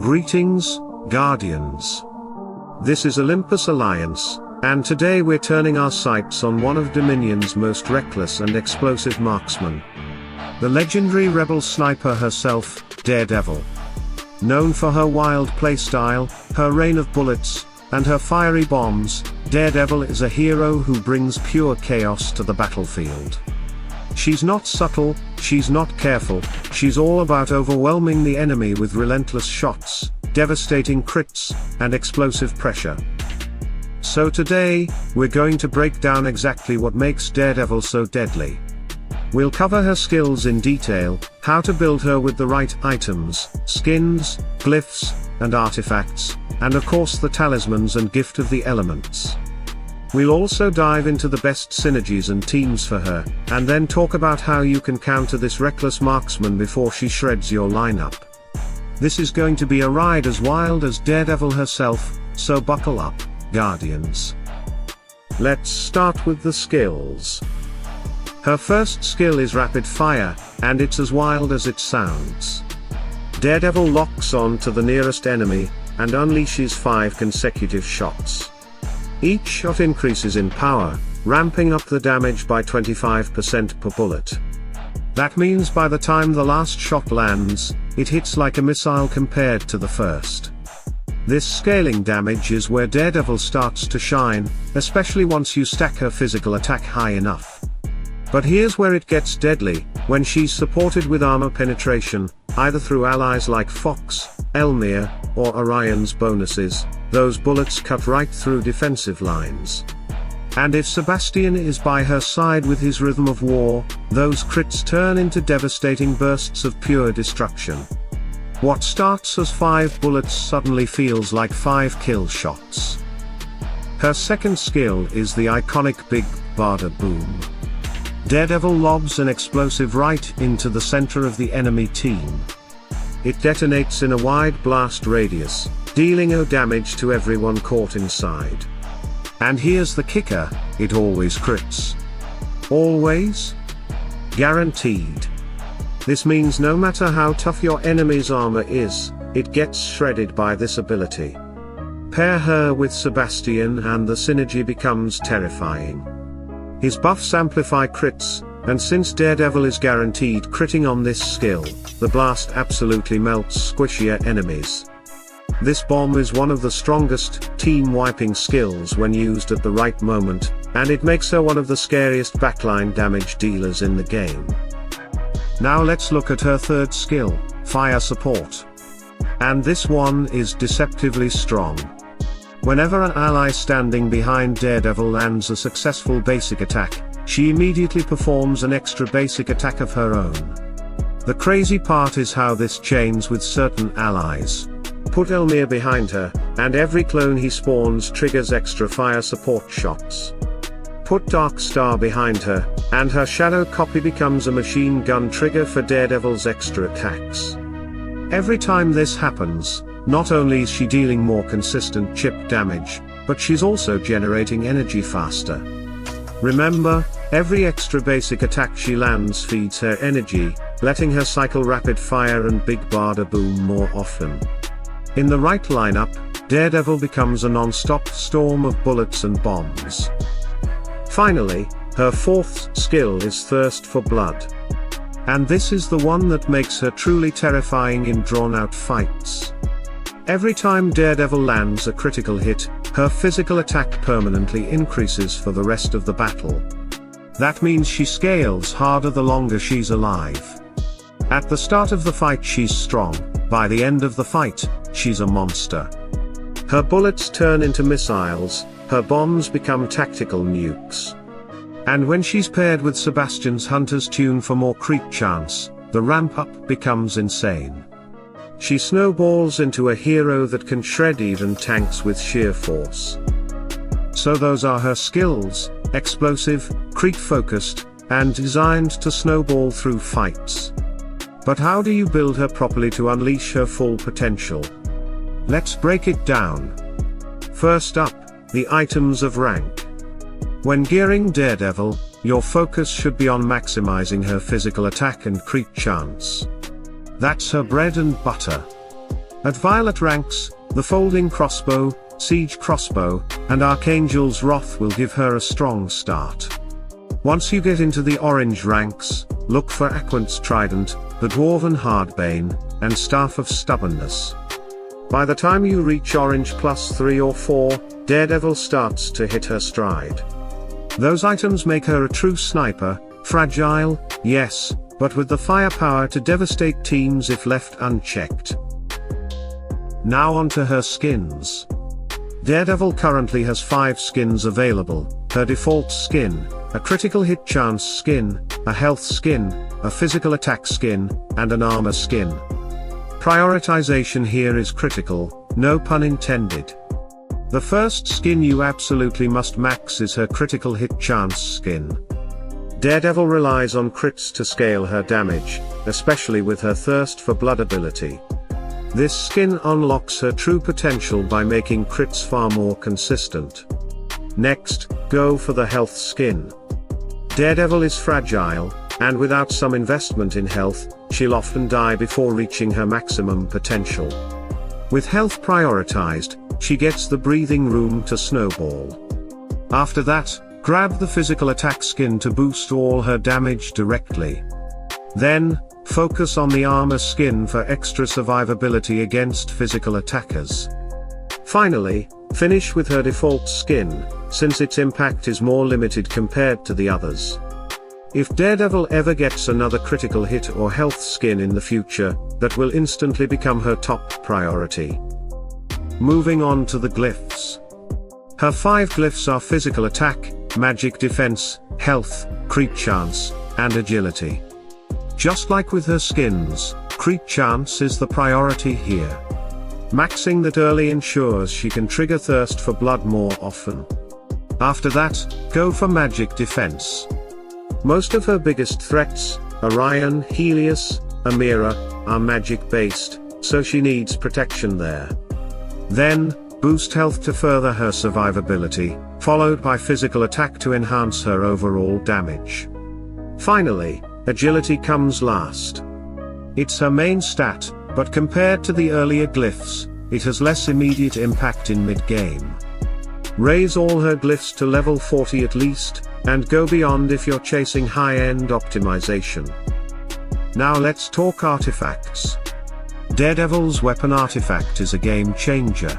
Greetings, Guardians. This is Olympus Alliance, and today we're turning our sights on one of Dominion's most reckless and explosive marksmen. The legendary rebel sniper herself, Daredevil. Known for her wild playstyle, her rain of bullets, and her fiery bombs, Daredevil is a hero who brings pure chaos to the battlefield. She's not subtle, she's not careful, she's all about overwhelming the enemy with relentless shots, devastating crits, and explosive pressure. So today, we're going to break down exactly what makes Daredevil so deadly. We'll cover her skills in detail, how to build her with the right items, skins, glyphs, and artifacts, and of course the talismans and gift of the elements. We'll also dive into the best synergies and teams for her, and then talk about how you can counter this reckless marksman before she shreds your lineup. This is going to be a ride as wild as Daredevil herself, so buckle up, Guardians. Let's start with the skills. Her first skill is rapid fire, and it's as wild as it sounds. Daredevil locks on to the nearest enemy, and unleashes 5 consecutive shots. Each shot increases in power, ramping up the damage by 25% per bullet. That means by the time the last shot lands, it hits like a missile compared to the first. This scaling damage is where Daredevil starts to shine, especially once you stack her physical attack high enough. But here's where it gets deadly, when she's supported with armor penetration, either through allies like Fox, Elmir, or Orion's bonuses. Those bullets cut right through defensive lines. And if Sebastian is by her side with his rhythm of war, those crits turn into devastating bursts of pure destruction. What starts as 5 bullets suddenly feels like 5 kill shots. Her second skill is the iconic big Badda Boom. Daredevil lobs an explosive right into the center of the enemy team. It detonates in a wide blast radius, dealing no damage to everyone caught inside. And here's the kicker, it always crits. Always? Guaranteed. This means no matter how tough your enemy's armor is, it gets shredded by this ability. Pair her with Sebastian and the synergy becomes terrifying. His buffs amplify crits, and since Daredevil is guaranteed critting on this skill, the blast absolutely melts squishier enemies. This bomb is one of the strongest, team-wiping skills when used at the right moment, and it makes her one of the scariest backline damage dealers in the game. Now let's look at her third skill, fire support. And this one is deceptively strong. Whenever an ally standing behind Daredevil lands a successful basic attack, she immediately performs an extra basic attack of her own. The crazy part is how this chains with certain allies. Put Elmir behind her, and every clone he spawns triggers extra fire support shots. Put Darkstar behind her, and her shadow copy becomes a machine gun trigger for Daredevil's extra attacks. Every time this happens, not only is she dealing more consistent chip damage, but she's also generating energy faster. Remember, every extra basic attack she lands feeds her energy, letting her cycle rapid fire and big Badda Boom more often. In the right lineup, Daredevil becomes a non-stop storm of bullets and bombs. Finally, her fourth skill is Thirst for Blood. And this is the one that makes her truly terrifying in drawn-out fights. Every time Daredevil lands a critical hit, her physical attack permanently increases for the rest of the battle. That means she scales harder the longer she's alive. At the start of the fight she's strong, by the end of the fight, she's a monster. Her bullets turn into missiles, her bombs become tactical nukes. And when she's paired with Sebastian's Hunter's Tune for more creep chance, the ramp-up becomes insane. She snowballs into a hero that can shred even tanks with sheer force. So those are her skills, explosive, creep-focused, and designed to snowball through fights. But how do you build her properly to unleash her full potential? Let's break it down. First up, the items of rank. When gearing Daredevil, your focus should be on maximizing her physical attack and creep chance. That's her bread and butter. At violet ranks, the folding crossbow, siege crossbow, and Archangel's Wrath will give her a strong start. Once you get into the orange ranks, look for Aquant's Trident, the Dwarven Hardbane, and Staff of Stubbornness. By the time you reach orange +3 or 4, Daredevil starts to hit her stride. Those items make her a true sniper, fragile, yes, but with the firepower to devastate teams if left unchecked. Now onto her skins. Daredevil currently has 5 skins available: her default skin, a critical hit chance skin, a health skin, a physical attack skin, and an armor skin. Prioritization here is critical, no pun intended. The first skin you absolutely must max is her critical hit chance skin. Daredevil relies on crits to scale her damage, especially with her Thirst for Blood ability. This skin unlocks her true potential by making crits far more consistent. Next, go for the health skin. Daredevil is fragile, and without some investment in health, she'll often die before reaching her maximum potential. With health prioritized, she gets the breathing room to snowball. After that, grab the physical attack skin to boost all her damage directly. Then, focus on the armor skin for extra survivability against physical attackers. Finally, finish with her default skin, since its impact is more limited compared to the others. If Daredevil ever gets another critical hit or health skin in the future, that will instantly become her top priority. Moving on to the glyphs. Her 5 glyphs are physical attack, magic defense, health, creep chance, and agility. Just like with her skins, creep chance is the priority here. Maxing that early ensures she can trigger Thirst for Blood more often. After that, go for magic defense. Most of her biggest threats, Orion, Helios, Elmir, are magic-based, so she needs protection there. Then, boost health to further her survivability, followed by physical attack to enhance her overall damage. Finally, agility comes last. It's her main stat, but compared to the earlier glyphs, it has less immediate impact in mid-game. Raise all her glyphs to level 40 at least, and go beyond if you're chasing high-end optimization. Now let's talk artifacts. Daredevil's weapon artifact is a game changer.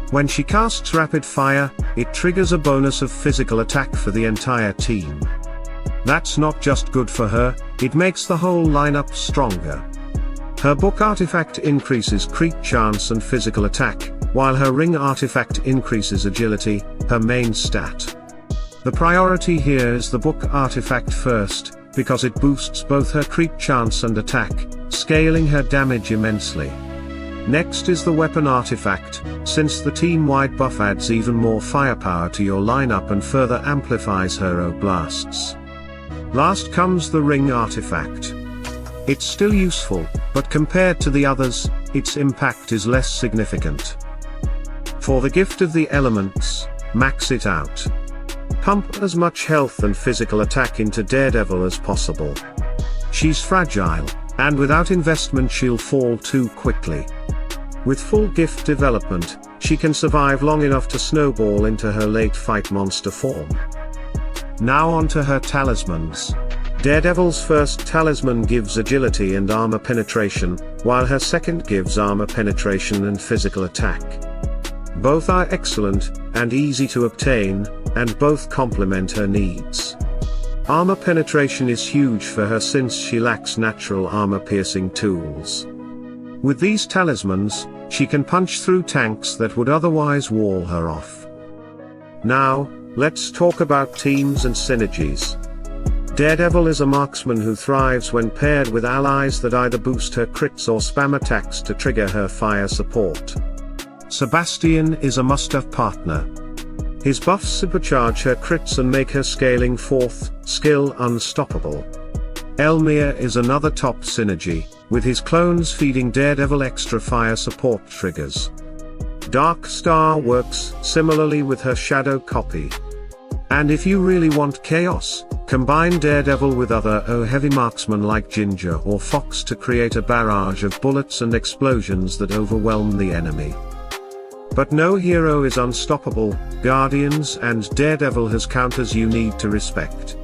When she casts rapid fire, it triggers a bonus of physical attack for the entire team. That's not just good for her, it makes the whole lineup stronger. Her book artifact increases creep chance and physical attack, while her ring artifact increases agility, her main stat. The priority here is the book artifact first, because it boosts both her creep chance and attack, scaling her damage immensely. Next is the weapon artifact, since the team-wide buff adds even more firepower to your lineup and further amplifies her blasts. Last comes the ring artifact. It's still useful, but compared to the others, its impact is less significant. For the gift of the elements, max it out. Pump as much health and physical attack into Daredevil as possible. She's fragile, and without investment she'll fall too quickly. With full gift development, she can survive long enough to snowball into her late fight monster form. Now onto her talismans. Daredevil's first talisman gives agility and armor penetration, while her second gives armor penetration and physical attack. Both are excellent, and easy to obtain, and both complement her needs. Armor penetration is huge for her since she lacks natural armor-piercing tools. With these talismans, she can punch through tanks that would otherwise wall her off. Now, let's talk about teams and synergies. Daredevil is a marksman who thrives when paired with allies that either boost her crits or spam attacks to trigger her fire support. Sebastian is a must-have partner. His buffs supercharge her crits and make her scaling 4th skill unstoppable. Elmir is another top synergy, with his clones feeding Daredevil extra fire support triggers. Dark Star works similarly with her shadow copy. And if you really want chaos, combine Daredevil with other heavy marksmen like Ginger or Fox to create a barrage of bullets and explosions that overwhelm the enemy. But no hero is unstoppable. Guardians and Daredevil has counters you need to respect.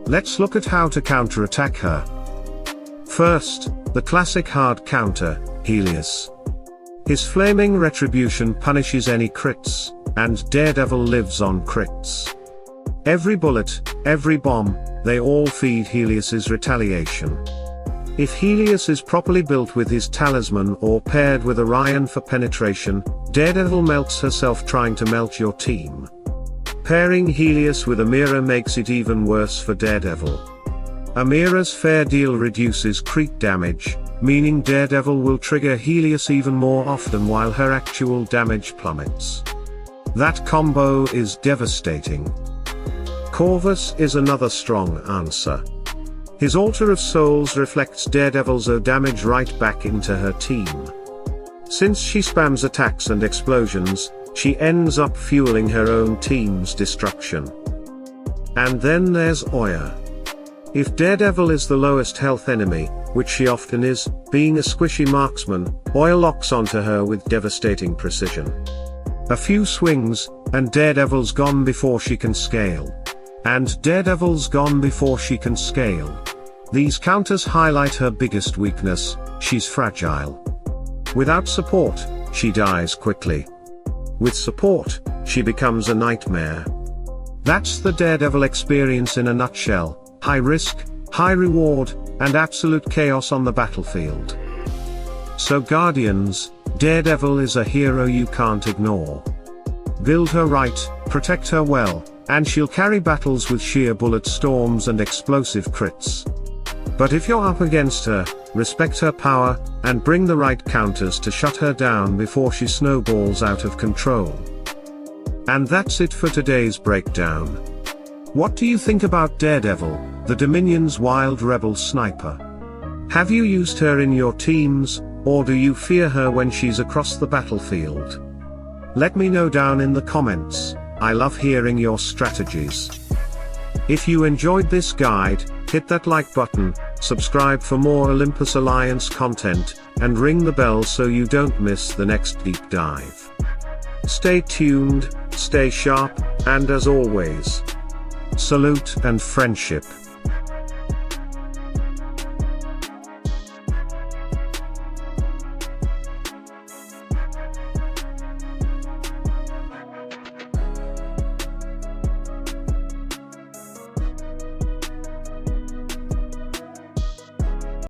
Let's look at how to counterattack her. First, the classic hard counter, Helios. His flaming retribution punishes any crits, and Daredevil lives on crits. Every bullet, every bomb, they all feed Helios's retaliation. If Helios is properly built with his talisman or paired with Orion for penetration, Daredevil melts herself trying to melt your team. Pairing Helios with Elmir makes it even worse for Daredevil. Elmir's fair deal reduces crit damage, meaning Daredevil will trigger Helios even more often while her actual damage plummets. That combo is devastating. Corvus is another strong answer. His Altar of Souls reflects Daredevil's damage right back into her team. Since she spams attacks and explosions, she ends up fueling her own team's destruction. And then there's Oya. If Daredevil is the lowest health enemy, which she often is, being a squishy marksman, Oya locks onto her with devastating precision. A few swings, and Daredevil's gone before she can scale. And Daredevil's gone before she can scale. These counters highlight her biggest weakness: she's fragile. Without support, she dies quickly. With support, she becomes a nightmare. That's the Daredevil experience in a nutshell: high risk, high reward, and absolute chaos on the battlefield. So Guardians, Daredevil is a hero you can't ignore. Build her right, protect her well, and she'll carry battles with sheer bullet storms and explosive crits. But if you're up against her, respect her power, and bring the right counters to shut her down before she snowballs out of control. And that's it for today's breakdown. What do you think about Daredevil, the Dominion's wild rebel sniper? Have you used her in your teams, or do you fear her when she's across the battlefield? Let me know down in the comments. I love hearing your strategies. If you enjoyed this guide, hit that like button, subscribe for more Olympus Alliance content, and ring the bell so you don't miss the next deep dive. Stay tuned, stay sharp, and as always, salute and friendship.